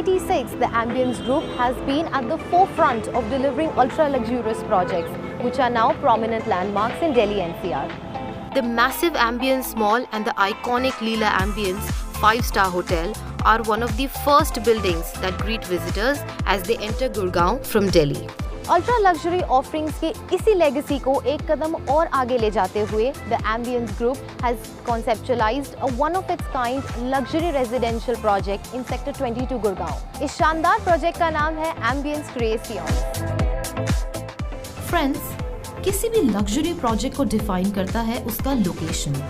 1986, the Ambience Group has been at the forefront of delivering ultra-luxurious projects, which are now prominent landmarks in Delhi NCR. The massive Ambience Mall and the iconic Leela Ambience 5-star hotel are one of the first buildings that greet visitors as they enter Gurgaon from Delhi. Ultra luxury offerings के इसी legacy को एक कदम और आगे ले जाते हुए the ambience group has conceptualized a one of its kind luxury residential project in sector 22 Gurgaon. इस शानदार प्रोजेक्ट का नाम है एम्बियंस क्रिएशंस। फ्रेंड्स, किसी भी लग्जरी प्रोजेक्ट को डिफाइन करता है उसका location.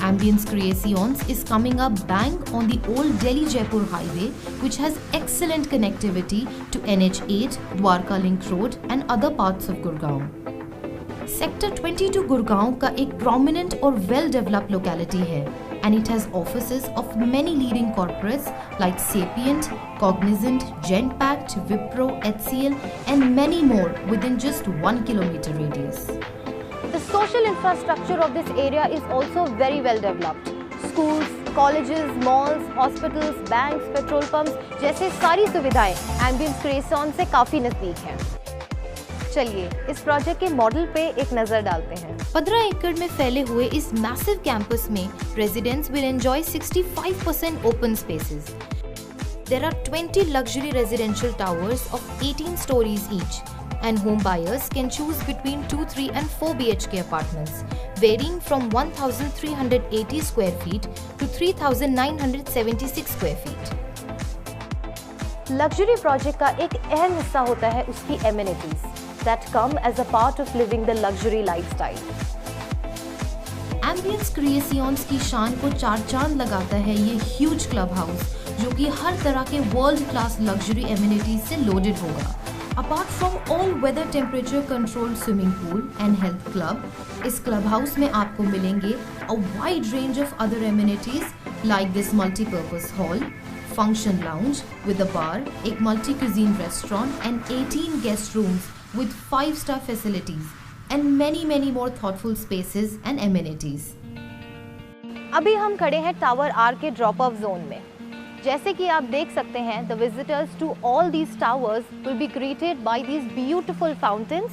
Ambience Creations is coming up bang on the old Delhi-Jaipur highway, which has excellent connectivity to NH8, Dwarka Link Road and other parts of Gurgaon. Sector 22 Gurgaon का एक prominent और well-developed locality है, and it has offices of many leading corporates like Sapient, Cognizant, Genpact, Wipro, HCL and many more within just 1 kilometer radius. The social infrastructure of this area is also very well developed. Schools, colleges, malls, hospitals, banks, petrol pumps जैसे सारी सुविधाएं Ambience Creations से काफी नजदीक हैं। चलिए इस project के मॉडल पे एक नजर डालते हैं। 15 एकड़ में फैले हुए इस मैसिव कैंपस में residents will enjoy 65% open spaces. There are 20 luxury residential towers of 18 stories each. And home buyers can choose between 2, 3 and 4 BHK apartments, varying from 1,380 square feet to 3,976 square feet. Luxury project का एक अहम हिस्सा होता है उसकी amenities that come as a part of living the luxury lifestyle. Ambience Creations की शान को चार चांद लगाता है ये ह्यूज क्लब हाउस, जो कि हर तरह के वर्ल्ड क्लास लग्जरी एमिनिटीज से लोडेड होगा। Apart from all weather temperature controlled swimming pool and health club, इस club house में आपको मिलेंगे a wide range of other amenities like this multi-purpose hall, function lounge with a bar, एक multi-cuisine restaurant and 18 guest rooms with 5-star facilities and many more thoughtful spaces and amenities. अभी हम खड़े हैं tower are के drop of zone में। जैसे कि आप देख सकते हैं, the visitors to all these towers will be greeted by these beautiful fountains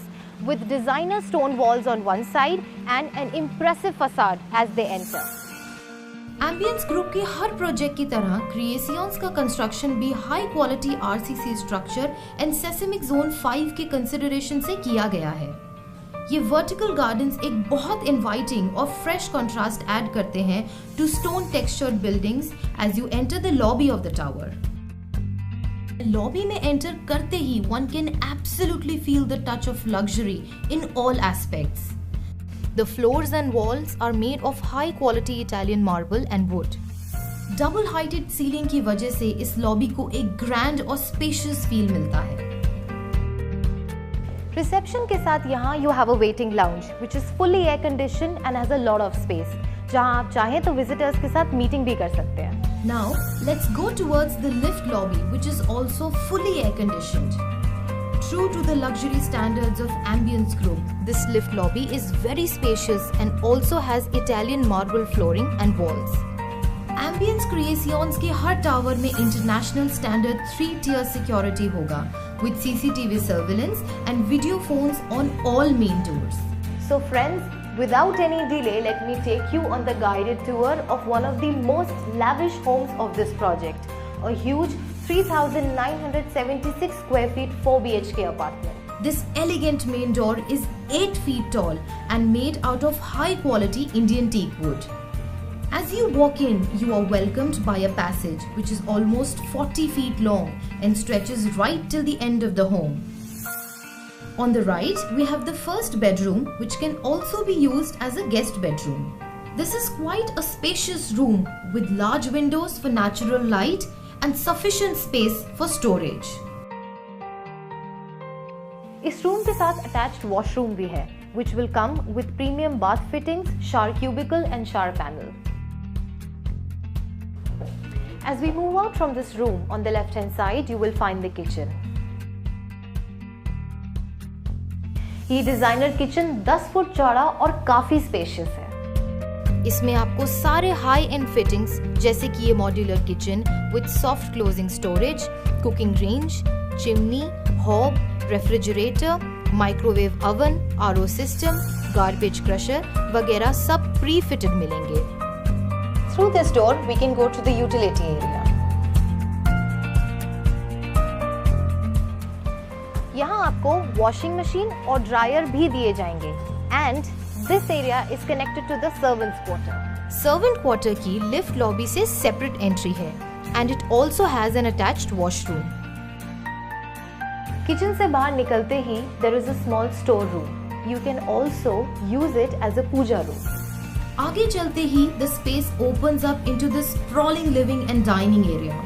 with designer stone walls on one side and an impressive facade as they enter. Ambience Group के हर project की तरह Creations का construction भी high quality RCC structure and seismic zone 5 के consideration से किया गया है। ये वर्टिकल गार्डन्स एक बहुत इनवाइटिंग और फ्रेश कंट्रास्ट ऐड करते हैं to stone textured buildings as you enter the lobby of the tower. Lobby में एंटर करते ही one can absolutely feel the touch of luxury in all aspects. The floors and walls are made of high quality Italian marble and wood. Double heighted ceiling की वजह से इस lobby को एक grand और स्पेशियस फील मिलता है। Reception के साथ यहाँ you have a waiting lounge which is fully air conditioned and has a lot of space, जहाँ आप चाहें तो विजिटर्स के साथ मीटिंग भी कर सकते हैं। Now let's go towards the lift lobby which is also fully air conditioned. True to the luxury standards of Ambience Group, this lift lobby is very spacious and also has Italian marble flooring and walls. Ambience Creations के हर tower में international standard 3-tier security होगा with CCTV surveillance and video phones on all main doors. So friends, without any delay, let me take you on the guided tour of one of the most lavish homes of this project, a huge 3,976 square feet 4 BHK apartment. This elegant main door is 8 feet tall and made out of high quality Indian teak wood. As you walk in, you are welcomed by a passage which is almost 40 feet long and stretches right till the end of the home. On the right, we have the first bedroom which can also be used as a guest bedroom. This is quite a spacious room with large windows for natural light and sufficient space for storage. इस room के साथ attached washroom भी है which will come with premium bath fittings, shower cubicle and shower panel. As we move out from this room, on the left hand side you will find the kitchen. ये designer kitchen 10 foot चौड़ा और काफी spacious है। इसमें आपको सारे high and fittings जैसे कि ये modular kitchen with soft closing storage, cooking range, chimney, hob, refrigerator, microwave oven, RO system, garbage crusher वगैरह सब प्री फिटेड मिलेंगे। Through this door, we can go to the utility area. यहाँ आपको washing machine और dryer भी दिए जाएंगे and this area is connected to the servants quarter. Servant quarter की लिफ्ट लॉबी से सेपरेट एंट्री है and it also has an attached washroom. Kitchen से बाहर निकलते ही there is a small store room. You can also use it as a puja room. आगे चलते ही the space opens up into this sprawling living and dining area.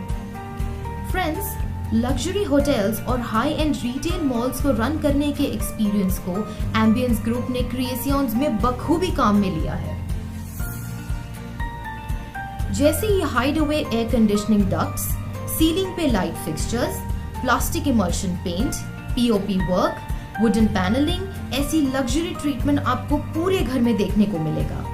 Friends, luxury hotels और high and retail malls को run करने के experience को ambience group ने क्रिएसियंस में बखूबी काम में लिया है। जैसे ये hide away air conditioning ducts, ceiling पे light fixtures, plastic emulsion paint, POP work, wooden panelling, ऐसी लग्जरी ट्रीटमेंट आपको पूरे घर में देखने को मिलेगा।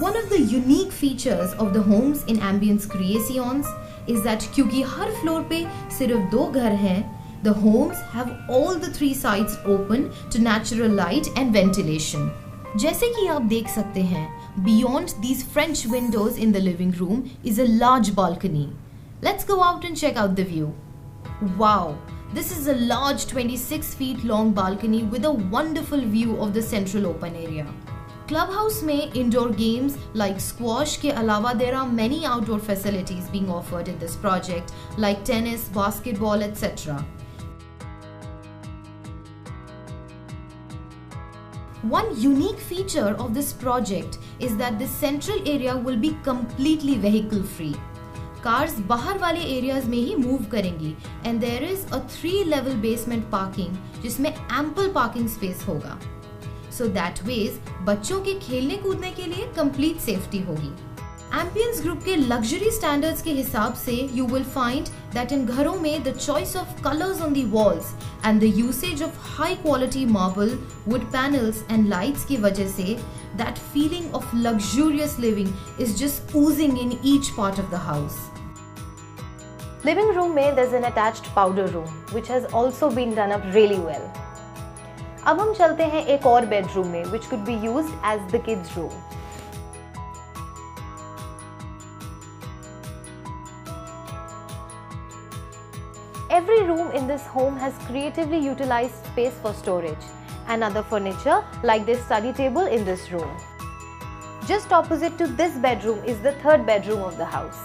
One of the unique features of the homes in Ambience Creations is that क्योंकि हर फ्लोर पे सिर्फ 2 घर हैं, the homes have all the 3 sides open to natural light and ventilation. जैसे कि आप देख सकते हैं, beyond these French windows in the living room is a large balcony. Let's go out and check out the view. Wow! This is a large 26 feet long balcony with a wonderful view of the central open area. Clubhouse में indoor games like squash के अलावा there are many outdoor facilities being offered in this project like tennis, basketball, etc. One unique feature of this project is that the central area will be completely vehicle free. Cars बाहर वाले areas में ही move करेंगी and there is a 3-level basement parking जिसमें ample parking space होगा. So that ways बच्चों के खेलने कूदने के लिए complete safety होगी। Ambience Group के luxury standards के हिसाब से you will find that in घरों में the choice of colors on the walls and the usage of high quality marble, wood panels and lights की वजह से that feeling of luxurious living is just oozing in each part of the house. Living room में there's an attached powder room which has also been done up really well. अब हम चलते हैं एक और बेडरूम में which could be used as the kids room. Every room in this home has creatively utilized space for storage and other furniture like this study table in this room. Just opposite to this bedroom is the 3rd bedroom of the house.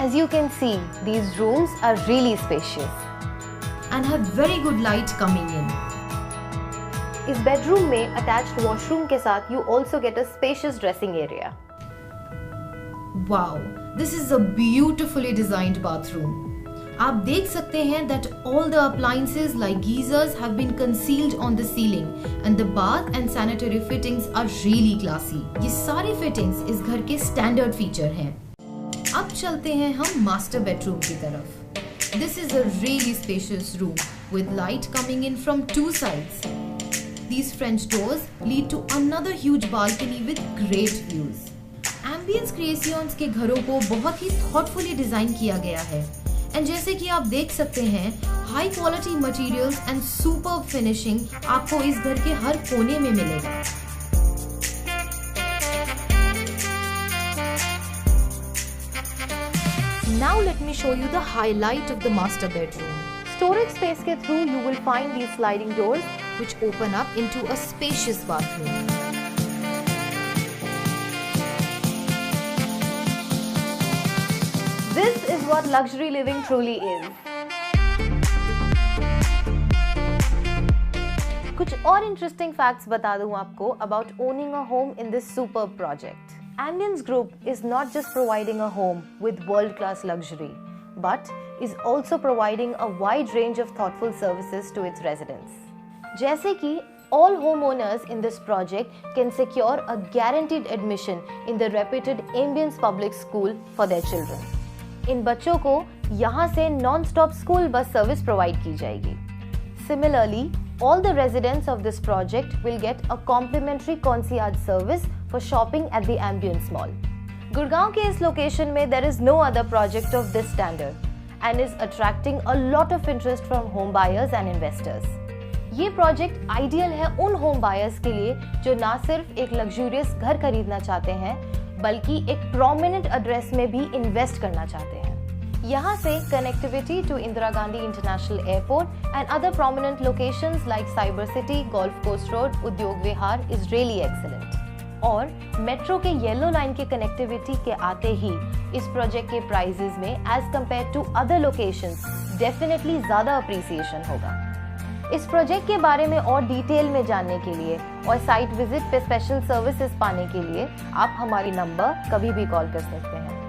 As you can see, these rooms are really spacious and have very good light coming in. इस bedroom में attached washroom के साथ you also get a spacious dressing area. Wow, this is a beautifully designed bathroom. आप देख सकते हैं that all the appliances like geysers have been concealed on the ceiling and the bath and sanitary fittings are really classy. ये सारे fittings इस घर के standard feature हैं. अब चलते हैं हम मास्टर बेडरूम की तरफ। This is a really spacious room with light coming in from 2 sides. These French doors lead to another huge balcony with great views. Ambience Creations के घरों को बहुत ही thoughtfully डिजाइन किया गया है and जैसे कि आप देख सकते हैं high quality materials and superb finishing आपको इस घर के हर कोने में मिलेगा। Now let me show you the highlight of the master bedroom. Storage space के through you will find these sliding doors which open up into a spacious bathroom. This is what luxury living truly is. कुछ और interesting facts बता दूं आपको about owning a home in this superb project. Ambience Group is not just providing a home with world-class luxury, but is also providing a wide range of thoughtful services to its residents. जैसे कि all homeowners in this project can secure a guaranteed admission in the reputed Ambience Public School for their children. इन बच्चों को यहाँ से non stop school bus service provide की जाएगी। Similarly, all the residents of this project will get a complimentary concierge service for shopping at the Ambience Mall. Gurgaon के इस location में there is no other project of this standard and is attracting a lot of interest from home buyers and investors. ये project ideal है उन home buyers के लिए जो ना सिर्फ एक लग्जूरियस घर खरीदना चाहते हैं बल्कि एक प्रोमिनेंट एड्रेस में भी इन्वेस्ट करना चाहते हैं। यहाँ से connectivity to Indira Gandhi international airport and other prominent locations like cyber city, golf कोस्ट road, Udyog Vihar is really excellent. और मेट्रो के येलो लाइन के कनेक्टिविटी के आते ही इस प्रोजेक्ट के प्राइसेस में as compare to other locations definitely ज्यादा अप्रिसिएशन होगा। इस प्रोजेक्ट के बारे में और डिटेल में जानने के लिए और साइट विजिट पे स्पेशल सर्विसेज पाने के लिए आप हमारी नंबर कभी भी कॉल कर सकते हैं।